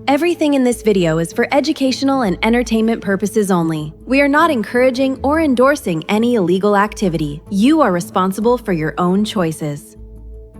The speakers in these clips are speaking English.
Everything in this video is for educational and entertainment purposes only. We are not encouraging or endorsing any illegal activity. You are responsible for your own choices.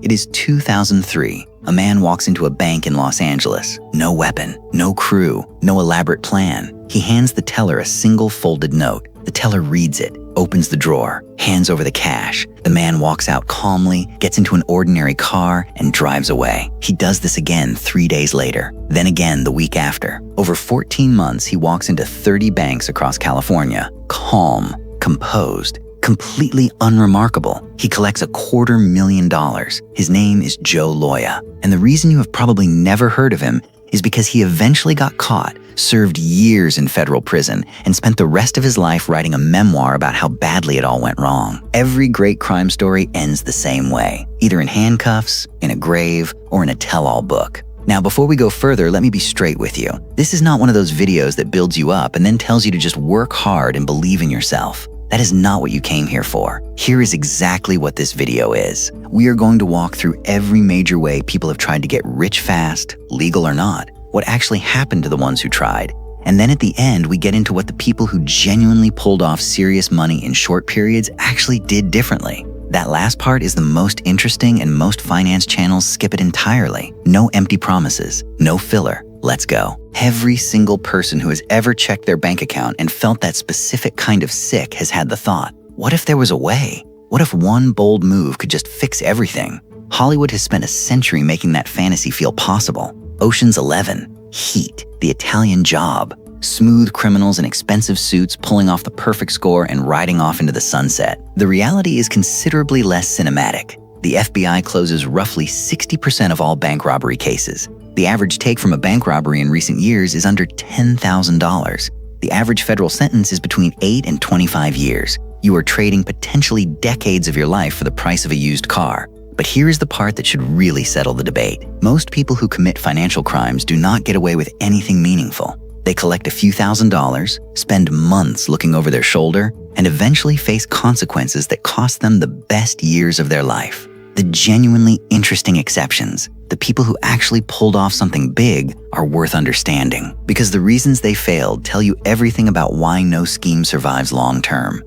It is 2003. A man walks into a bank in Los Angeles. No weapon, no crew, no elaborate plan. He hands the teller a single folded note. The teller reads it, opens the drawer, hands over the cash. The man walks out calmly, gets into an ordinary car, and drives away. He does this again 3 days later, then again the week after. Over 14 months, he walks into 30 banks across California, calm, composed, completely unremarkable. He collects $250,000. His name is Joe Loya. And the reason you have probably never heard of him is because he eventually got caught, served years in federal prison, and spent the rest of his life writing a memoir about how badly it all went wrong. Every great crime story ends the same way, either in handcuffs, in a grave, or in a tell-all book. Now, before we go further, let me be straight with you. This is not one of those videos that builds you up and then tells you to just work hard and believe in yourself. That is not what you came here for. Here is exactly what this video is. We are going to walk through every major way people have tried to get rich fast, legal or not, what actually happened to the ones who tried. And then at the end, we get into what the people who genuinely pulled off serious money in short periods actually did differently. That last part is the most interesting, and most finance channels skip it entirely. No empty promises, no filler. Let's go. Every single person who has ever checked their bank account and felt that specific kind of sick has had the thought, what if there was a way? What if one bold move could just fix everything? Hollywood has spent a century making that fantasy feel possible. Ocean's 11, Heat, The Italian Job, smooth criminals in expensive suits pulling off the perfect score and riding off into the sunset. The reality is considerably less cinematic. The FBI closes roughly 60% of all bank robbery cases. The average take from a bank robbery in recent years is under $10,000. The average federal sentence is between 8 and 25 years. You are trading potentially decades of your life for the price of a used car. But here is the part that should really settle the debate. Most people who commit financial crimes do not get away with anything meaningful. They collect a few $1,000s, spend months looking over their shoulder, and eventually face consequences that cost them the best years of their life. The genuinely interesting exceptions, the people who actually pulled off something big, are worth understanding, because the reasons they failed tell you everything about why no scheme survives long term.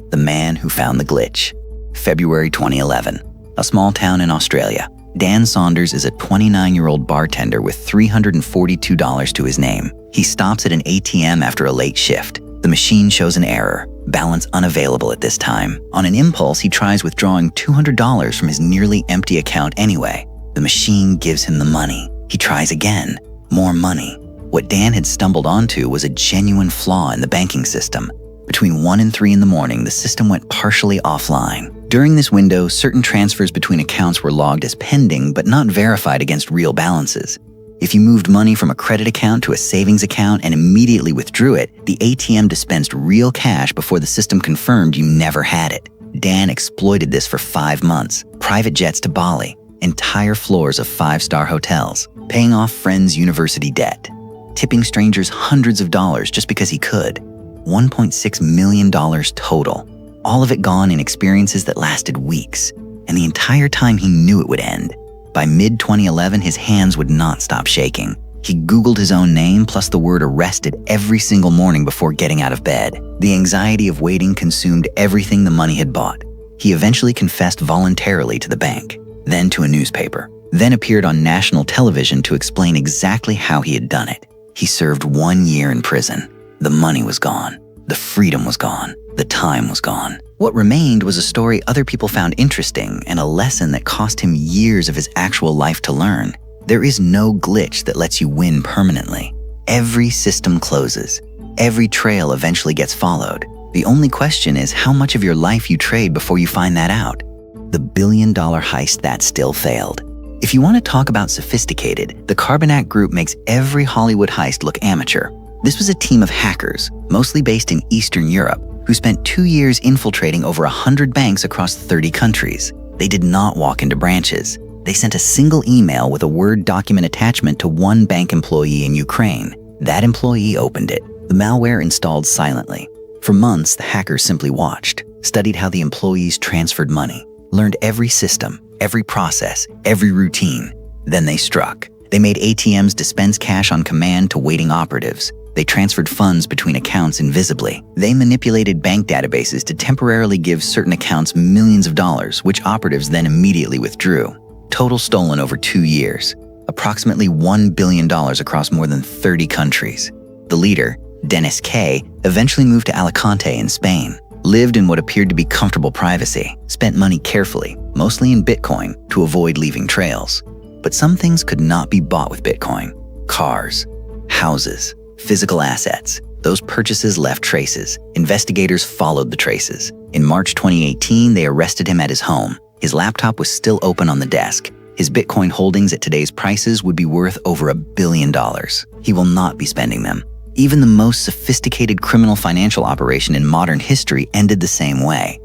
The man who found the glitch. February 2011, a small town in Australia. Dan Saunders is a 29-year-old bartender with $342 to his name. He stops at an ATM after a late shift. The machine shows an error, balance unavailable at this time. On an impulse, he tries withdrawing $200 from his nearly empty account anyway. The machine gives him the money. He tries again, more money. What Dan had stumbled onto was a genuine flaw in the banking system. Between 1 and 3 in the morning, the system went partially offline. During this window, certain transfers between accounts were logged as pending but not verified against real balances. If you moved money from a credit account to a savings account and immediately withdrew it, the ATM dispensed real cash before the system confirmed you never had it. Dan exploited this for 5 months. Private jets to Bali, entire floors of 5-star hotels, paying off friends' university debt, tipping strangers hundreds of dollars just because he could. $1.6 million total. All of it gone in experiences that lasted weeks, and the entire time he knew it would end. By mid-2011, his hands would not stop shaking. He Googled his own name plus the word arrested every single morning before getting out of bed. The anxiety of waiting consumed everything the money had bought. He eventually confessed voluntarily to the bank, then to a newspaper, then appeared on national television to explain exactly how he had done it. He served 1 year in prison. The money was gone. The freedom was gone. The time was gone. What remained was a story other people found interesting and a lesson that cost him years of his actual life to learn. There is no glitch that lets you win permanently. Every system closes. Every trail eventually gets followed. The only question is how much of your life you trade before you find that out. The billion-dollar heist that still failed. If you want to talk about sophisticated, the Carbanak group makes every Hollywood heist look amateur. This was a team of hackers, mostly based in Eastern Europe, who spent 2 years infiltrating over 100 banks across 30 countries. They did not walk into branches. They sent a single email with a Word document attachment to one bank employee in Ukraine. That employee opened it. The malware installed silently. For months, the hackers simply watched, studied how the employees transferred money, learned every system, every process, every routine. Then they struck. They made ATMs dispense cash on command to waiting operatives. They transferred funds between accounts invisibly. They manipulated bank databases to temporarily give certain accounts millions of dollars, which operatives then immediately withdrew. Total stolen over 2 years. Approximately $1 billion across more than 30 countries. The leader, Dennis K., eventually moved to Alicante in Spain, lived in what appeared to be comfortable privacy, spent money carefully, mostly in Bitcoin, to avoid leaving trails. But some things could not be bought with Bitcoin. Cars, houses, physical assets. Those purchases left traces. Investigators followed the traces. In March 2018, they arrested him at his home. His laptop was still open on the desk. His Bitcoin holdings at today's prices would be worth over $1 billion. He will not be spending them. Even the most sophisticated criminal financial operation in modern history ended the same way.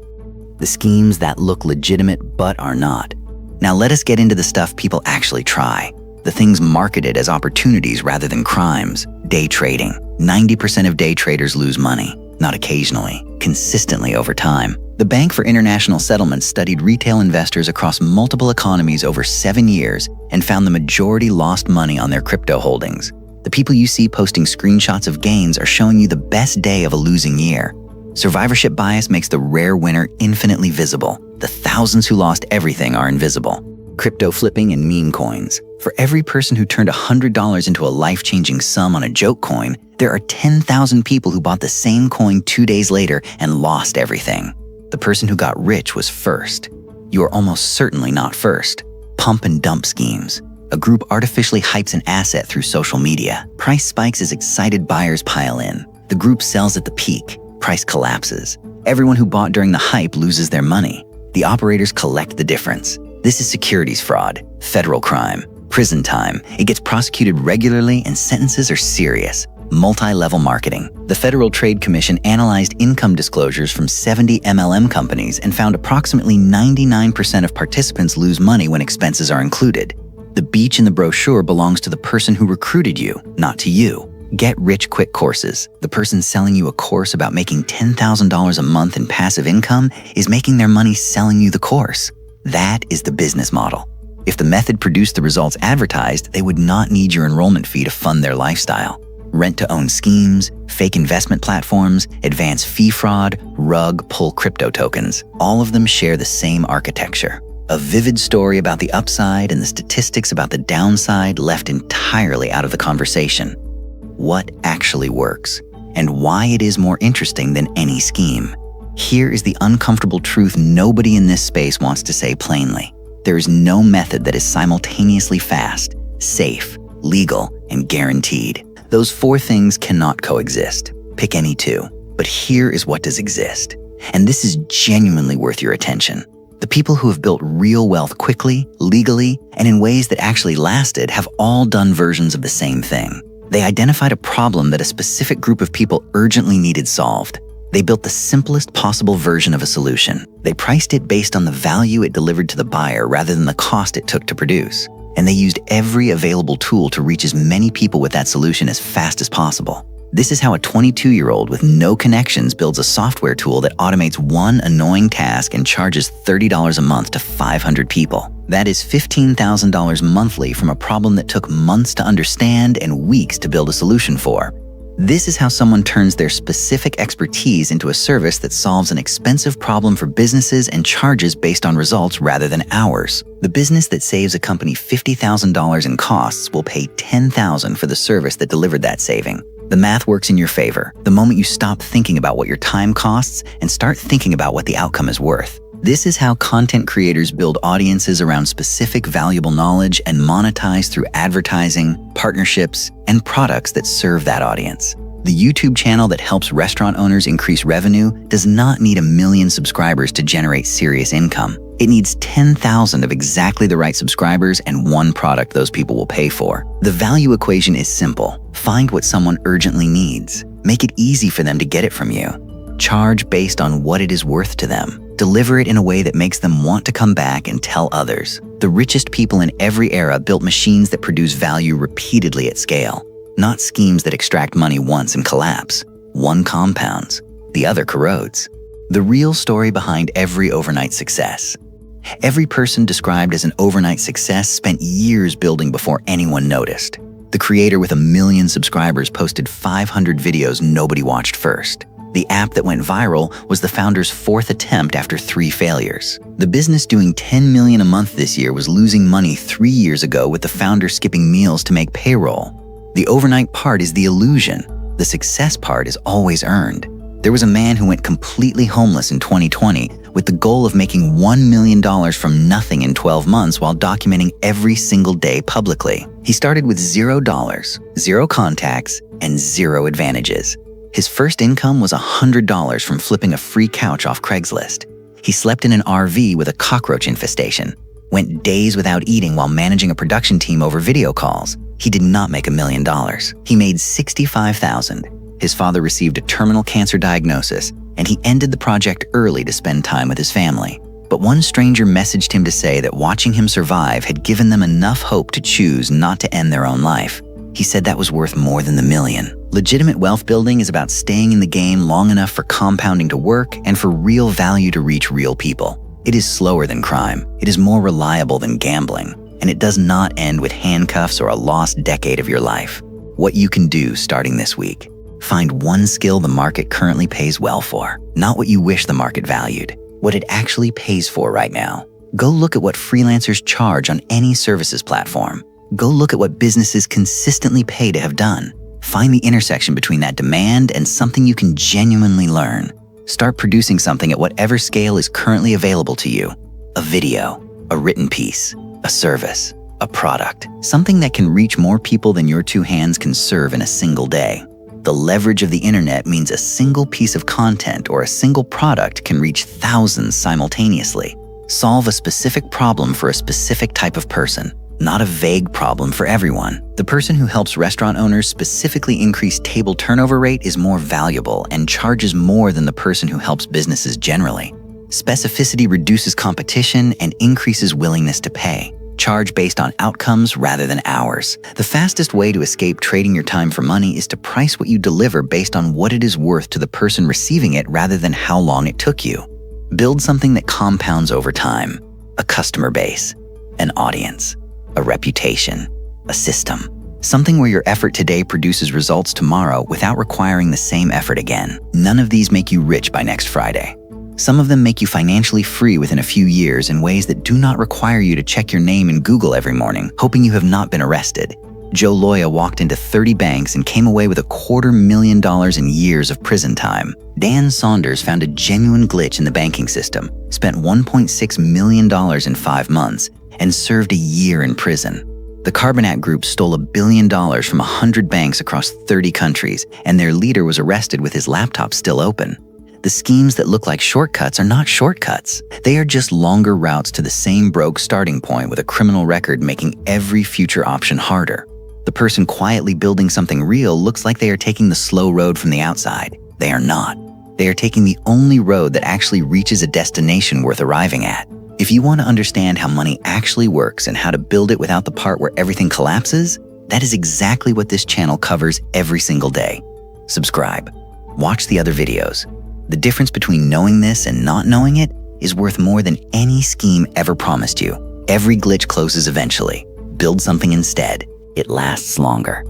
The schemes that look legitimate but are not. Now let us get into the stuff people actually try. The things marketed as opportunities rather than crimes. Day trading. 90% of day traders lose money. Not occasionally, consistently over time. The Bank for International Settlements studied retail investors across multiple economies over 7 years and found the majority lost money on their crypto holdings. The people you see posting screenshots of gains are showing you the best day of a losing year. Survivorship bias makes the rare winner infinitely visible. The thousands who lost everything are invisible. Crypto flipping and meme coins. For every person who turned $100 into a life-changing sum on a joke coin, there are 10,000 people who bought the same coin 2 days later and lost everything. The person who got rich was first. You are almost certainly not first. Pump and dump schemes. A group artificially hypes an asset through social media. Price spikes as excited buyers pile in. The group sells at the peak. Price collapses. Everyone who bought during the hype loses their money. The operators collect the difference. This is securities fraud, federal crime, prison time. It gets prosecuted regularly and sentences are serious. Multi-level marketing. The Federal Trade Commission analyzed income disclosures from 70 MLM companies and found approximately 99% of participants lose money when expenses are included. The beach in the brochure belongs to the person who recruited you, not to you. Get rich quick courses. The person selling you a course about making $10,000 a month in passive income is making their money selling you the course. That is the business model. If the method produced the results advertised, they would not need your enrollment fee to fund their lifestyle. Rent-to-own schemes, fake investment platforms, advanced fee fraud, rug pull crypto tokens. All of them share the same architecture. A vivid story about the upside and the statistics about the downside left entirely out of the conversation. What actually works, and why it is more interesting than any scheme. Here is the uncomfortable truth nobody in this space wants to say plainly. There is no method that is simultaneously fast, safe, legal, and guaranteed. Those 4 things cannot coexist. Pick any 2. But here is what does exist. And this is genuinely worth your attention. The people who have built real wealth quickly, legally, and in ways that actually lasted have all done versions of the same thing. They identified a problem that a specific group of people urgently needed solved. They built the simplest possible version of a solution. They priced it based on the value it delivered to the buyer rather than the cost it took to produce. And they used every available tool to reach as many people with that solution as fast as possible. This is how a 22-year-old with no connections builds a software tool that automates one annoying task and charges $30 a month to 500 people. That is $15,000 monthly from a problem that took months to understand and weeks to build a solution for. This is how someone turns their specific expertise into a service that solves an expensive problem for businesses and charges based on results rather than hours. The business that saves a company $50,000 in costs will pay $10,000 for the service that delivered that saving. The math works in your favor the moment you stop thinking about what your time costs and start thinking about what the outcome is worth. This is how content creators build audiences around specific valuable knowledge and monetize through advertising, partnerships, and products that serve that audience. The YouTube channel that helps restaurant owners increase revenue does not need 1 million subscribers to generate serious income. It needs 10,000 of exactly the right subscribers and one product those people will pay for. The value equation is simple. Find what someone urgently needs. Make it easy for them to get it from you. Charge based on what it is worth to them. Deliver it in a way that makes them want to come back and tell others. The richest people in every era built machines that produce value repeatedly at scale, not schemes that extract money once and collapse. One compounds, the other corrodes. The real story behind every overnight success. Every person described as an overnight success spent years building before anyone noticed. The creator with 1 million subscribers posted 500 videos nobody watched first. The app that went viral was the founder's 4th attempt after 3 failures. The business doing $10 million a month this year was losing money 3 years ago with the founder skipping meals to make payroll. The overnight part is the illusion. The success part is always earned. There was a man who went completely homeless in 2020 with the goal of making $1 million from nothing in 12 months while documenting every single day publicly. He started with $0, 0 contacts, and 0 advantages. His first income was $100 from flipping a free couch off Craigslist. He slept in an RV with a cockroach infestation, went days without eating while managing a production team over video calls. He did not make $1 million. He made $65,000. His father received a terminal cancer diagnosis, and he ended the project early to spend time with his family. But one stranger messaged him to say that watching him survive had given them enough hope to choose not to end their own life. He said that was worth more than the million. Legitimate wealth building is about staying in the game long enough for compounding to work and for real value to reach real people. It is slower than crime. It is more reliable than gambling. And it does not end with handcuffs or a lost decade of your life. What you can do starting this week. Find one skill the market currently pays well for, not what you wish the market valued, what it actually pays for right now. Go look at what freelancers charge on any services platform. Go look at what businesses consistently pay to have done. Find the intersection between that demand and something you can genuinely learn. Start producing something at whatever scale is currently available to you. A video, a written piece, a service, a product, something that can reach more people than your 2 hands can serve in a single day. The leverage of the internet means a single piece of content or a single product can reach thousands simultaneously. Solve a specific problem for a specific type of person, not a vague problem for everyone. The person who helps restaurant owners specifically increase table turnover rate is more valuable and charges more than the person who helps businesses generally. Specificity reduces competition and increases willingness to pay. Charge based on outcomes rather than hours. The fastest way to escape trading your time for money is to price what you deliver based on what it is worth to the person receiving it rather than how long it took you. Build something that compounds over time. A customer base, an audience, a reputation, a system. Something where your effort today produces results tomorrow without requiring the same effort again. None of these make you rich by next Friday. Some of them make you financially free within a few years in ways that do not require you to check your name in Google every morning, hoping you have not been arrested. Joe Loya walked into 30 banks and came away with $250,000 in years of prison time. Dan Saunders found a genuine glitch in the banking system, spent $1.6 million in 5 months, and served a year in prison. The Carbanak group stole $1 billion from 100 banks across 30 countries, and their leader was arrested with his laptop still open. The schemes that look like shortcuts are not shortcuts. They are just longer routes to the same broke starting point with a criminal record making every future option harder. The person quietly building something real looks like they are taking the slow road from the outside. They are not. They are taking the only road that actually reaches a destination worth arriving at. If you want to understand how money actually works and how to build it without the part where everything collapses, that is exactly what this channel covers every single day. Subscribe. Watch the other videos. The difference between knowing this and not knowing it is worth more than any scheme ever promised you. Every glitch closes eventually. Build something instead. It lasts longer.